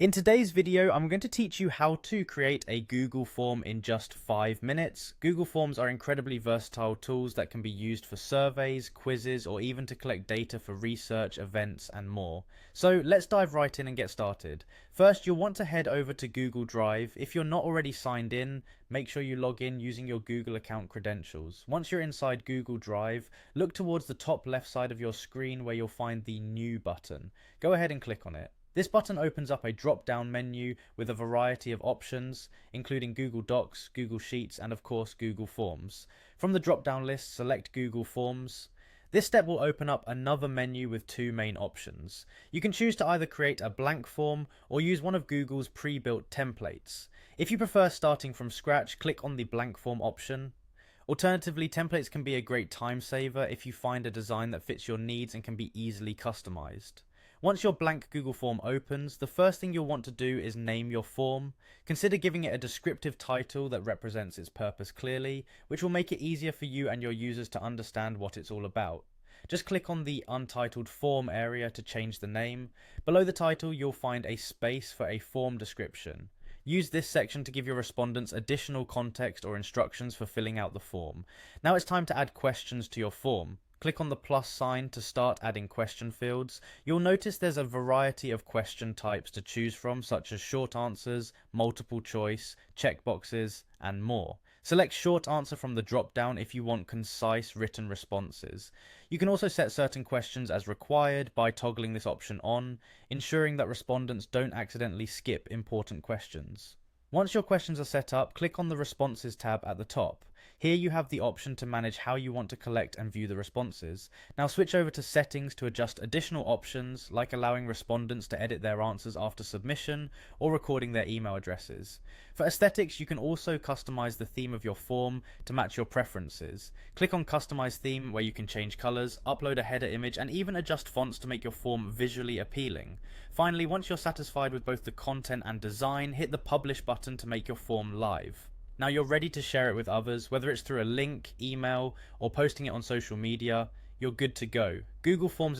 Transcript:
In today's video, I'm going to teach you how to create a Google form in just 5 minutes. Google Forms are incredibly versatile tools that can be used for surveys, quizzes, or even to collect data for research, events, and more. So let's dive right in and get started. First, you'll want to head over to Google Drive. If you're not already signed in, make sure you log in using your Google account credentials. Once you're inside Google Drive, look towards the top left side of your screen where you'll find the New button. Go ahead and click on it. This button opens up a drop-down menu with a variety of options, including Google Docs, Google Sheets, and of course Google Forms. From the drop-down list, select Google Forms. This step will open up another menu with two main options. You can choose to either create a blank form or use one of Google's pre-built templates. If you prefer starting from scratch, click on the blank form option. Alternatively, templates can be a great time saver if you find a design that fits your needs and can be easily customized. Once your blank Google form opens, the first thing you'll want to do is name your form. Consider giving it a descriptive title that represents its purpose clearly, which will make it easier for you and your users to understand what it's all about. Just click on the Untitled Form area to change the name. Below the title, you'll find a space for a form description. Use this section to give your respondents additional context or instructions for filling out the form. Now it's time to add questions to your form. Click on the plus sign to start adding question fields. You'll notice there's a variety of question types to choose from, such as short answers, multiple choice, checkboxes, and more. Select short answer from the drop-down if you want concise written responses. You can also set certain questions as required by toggling this option on, ensuring that respondents don't accidentally skip important questions. Once your questions are set up, click on the Responses tab at the top. Here you have the option to manage how you want to collect and view the responses. Now switch over to Settings to adjust additional options, like allowing respondents to edit their answers after submission or recording their email addresses. For aesthetics, you can also customize the theme of your form to match your preferences. Click on Customize Theme, where you can change colors, upload a header image, and even adjust fonts to make your form visually appealing. Finally, once you're satisfied with both the content and design, hit the Publish button to make your form live. Now you're ready to share it with others, whether it's through a link, email, or posting it on social media. You're good to go. Google Forms